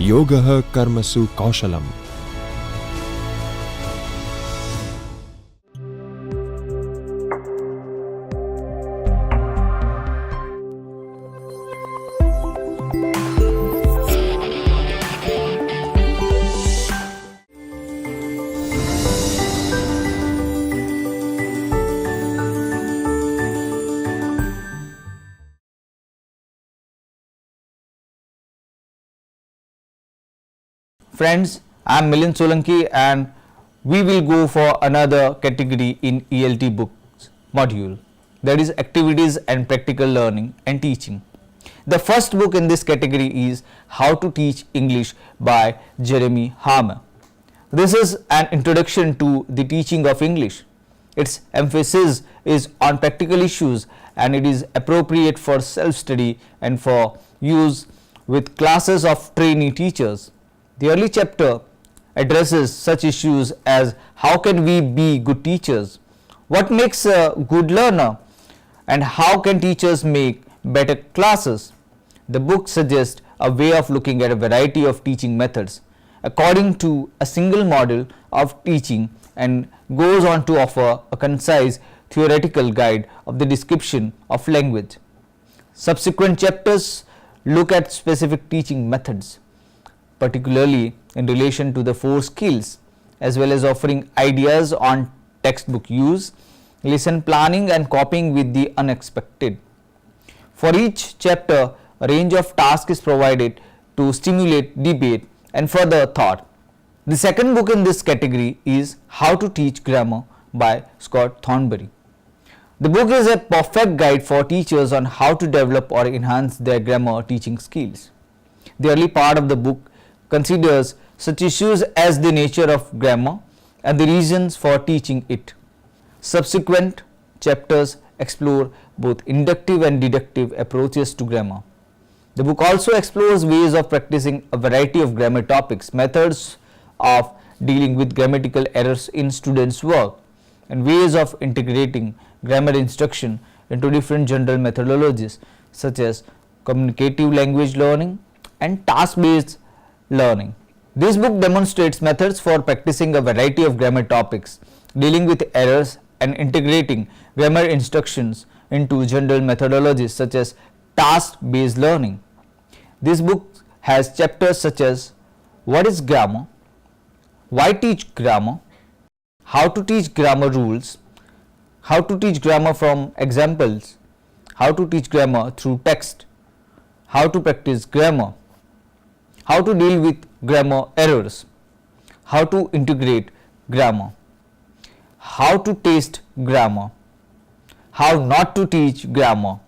Yogah Karmasu Kaushalam. Friends, I am Milind Solanki and we will go for another category in ELT books module, that is activities and practical learning and teaching. The first book in this category is How to Teach English by Jeremy Hama. This is an introduction to the teaching of English. Its emphasis is on practical issues and it is appropriate for self-study and for use with classes of trainee teachers. The early chapter addresses such issues as how can we be good teachers, what makes a good learner, and how can teachers make better classes. The book suggests a way of looking at a variety of teaching methods according to a single model of teaching and goes on to offer a concise theoretical guide of the description of language. Subsequent chapters look at specific teaching methods, particularly in relation to the 4 skills, as well as offering ideas on textbook use, lesson planning and coping with the unexpected. For each chapter, a range of tasks is provided to stimulate debate and further thought. The second book in this category is How to Teach Grammar by Scott Thornbury. The book is a perfect guide for teachers on how to develop or enhance their grammar teaching skills. The early part of the book considers such issues as the nature of grammar and the reasons for teaching it. Subsequent chapters explore both inductive and deductive approaches to grammar. The book also explores ways of practicing a variety of grammar topics, methods of dealing with grammatical errors in students' work, and ways of integrating grammar instruction into different general methodologies such as communicative language learning and task-based learning. This book demonstrates methods for practicing a variety of grammar topics, dealing with errors and integrating grammar instructions into general methodologies such as task-based learning. This book has chapters such as What is grammar? Why teach grammar? How to teach grammar rules? How to teach grammar from examples? How to teach grammar through text? How to practice grammar? How to deal with grammar errors, how to integrate grammar, how to test grammar, how not to teach grammar.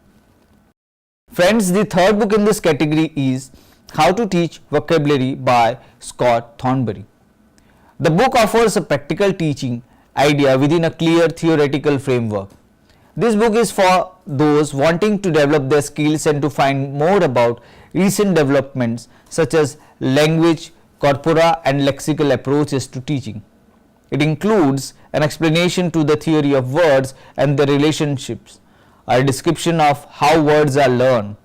Friends, the third book in this category is How to Teach Vocabulary by Scott Thornbury. The book offers a practical teaching idea within a clear theoretical framework. This book is for those wanting to develop their skills and to find more about recent developments such as language, corpora and lexical approaches to teaching. It includes an explanation to the theory of words and their relationships, a description of how words are learned,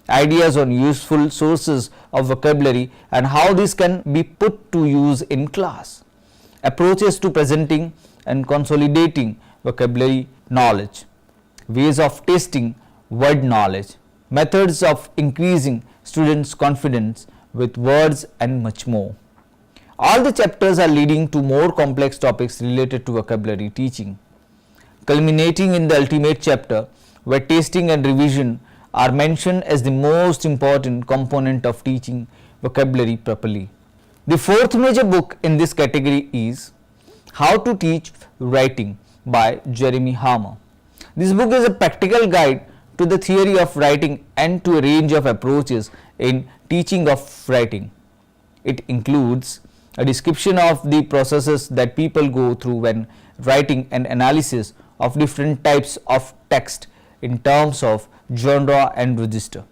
ideas on useful sources of vocabulary and how this can be put to use in class, approaches to presenting and consolidating vocabulary knowledge, ways of testing word knowledge, methods of increasing students' confidence with words and much more. All the chapters are leading to more complex topics related to vocabulary teaching, culminating in the ultimate chapter where testing and revision are mentioned as the most important component of teaching vocabulary properly. The fourth major book in this category is How to Teach Writing by Jeremy Hama. This book is a practical guide to the theory of writing and to a range of approaches in teaching of writing. It includes a description of the processes that people go through when writing and analysis of different types of text in terms of genre and register,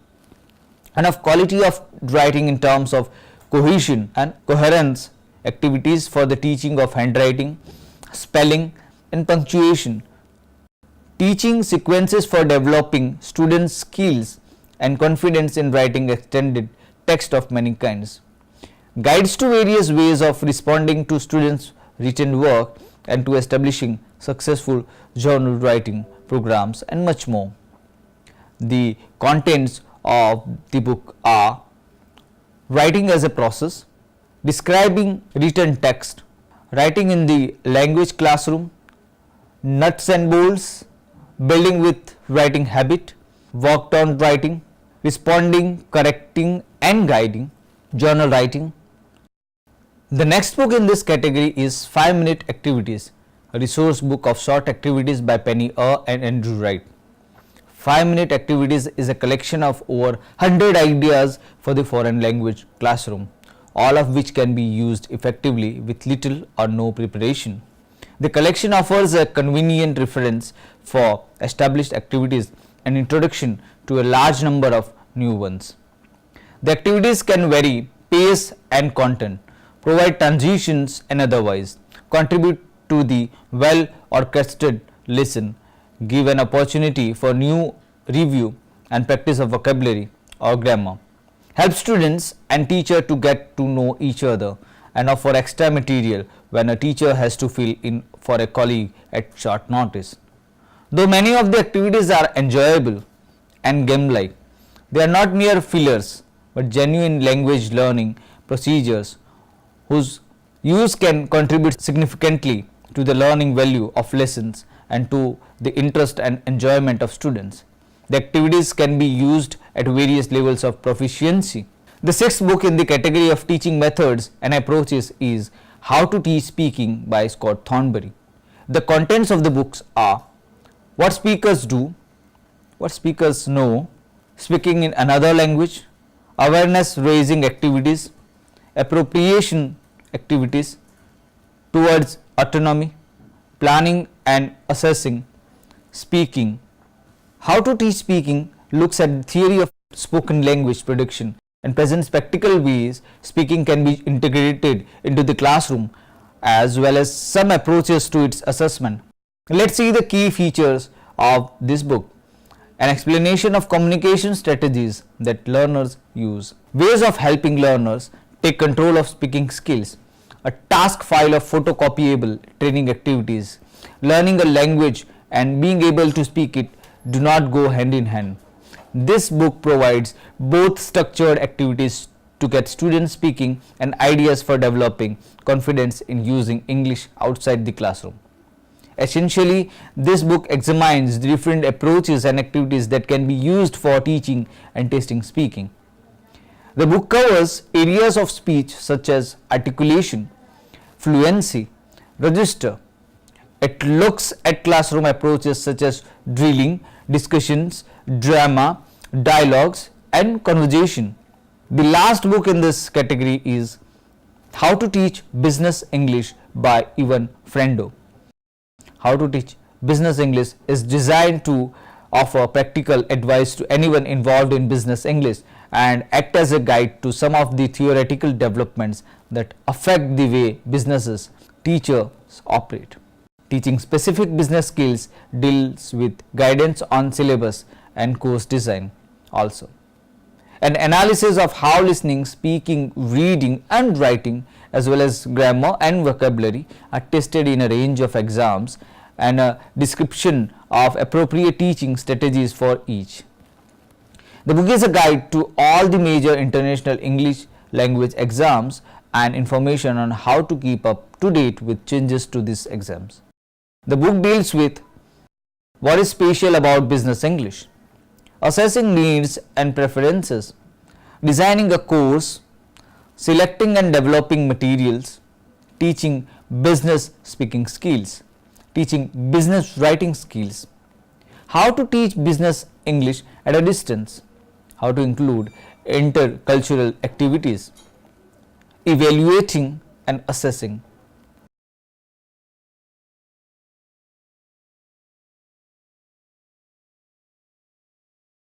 and of quality of writing in terms of cohesion and coherence, activities for the teaching of handwriting, spelling and punctuation, teaching sequences for developing students' skills and confidence in writing extended text of many kinds, guides to various ways of responding to students' written work and to establishing successful journal writing programs and much more. The contents of the book are writing as a process, describing written text, writing in the language classroom, nuts and bolts, building with writing habit, worked on writing, responding, correcting and guiding, journal writing. The next book in this category is 5-Minute Activities, a resource book of short activities by Penny and Andrew Wright. 5-Minute Activities is a collection of over 100 ideas for the foreign language classroom, all of which can be used effectively with little or no preparation. The collection offers a convenient reference for established activities and introduction to a large number of new ones. The activities can vary pace and content, provide transitions and otherwise contribute to the well orchestrated lesson, give an opportunity for new review and practice of vocabulary or grammar, help students and teacher to get to know each other, and offer extra material when a teacher has to fill in for a colleague at short notice. Though many of the activities are enjoyable and game-like, they are not mere fillers but genuine language learning procedures whose use can contribute significantly to the learning value of lessons and to the interest and enjoyment of students. The activities can be used at various levels of proficiency. The sixth book in the category of teaching methods and approaches is How to Teach Speaking by Scott Thornbury. The contents of the books are what speakers do, what speakers know, speaking in another language, awareness raising activities, appropriation activities towards autonomy, planning and assessing, speaking. How to Teach Speaking looks at the theory of spoken language production and presents practical ways speaking can be integrated into the classroom as well as some approaches to its assessment. Let's see the key features of this book. An explanation of communication strategies that learners use, ways of helping learners take control of speaking skills, a task file of photocopyable training activities. Learning a language and being able to speak it do not go hand in hand. This book provides both structured activities to get students speaking and ideas for developing confidence in using English outside the classroom. Essentially, this book examines the different approaches and activities that can be used for teaching and testing speaking. The book covers areas of speech such as articulation, fluency, register. It looks at classroom approaches such as drilling, discussions, drama, dialogues and conversation. The last book in this category is How to Teach Business English by Ivan Frendo. How to Teach Business English is designed to offer practical advice to anyone involved in business English and act as a guide to some of the theoretical developments that affect the way businesses teachers operate. Teaching specific business skills deals with guidance on syllabus and course design also. An analysis of how listening, speaking, reading and writing as well as grammar and vocabulary are tested in a range of exams and a description of appropriate teaching strategies for each. The book is a guide to all the major international English language exams and information on how to keep up to date with changes to these exams. The book deals with what is special about business English, assessing needs and preferences, designing a course, selecting and developing materials, teaching business speaking skills, teaching business writing skills, how to teach business English at a distance, how to include intercultural activities, evaluating and assessing,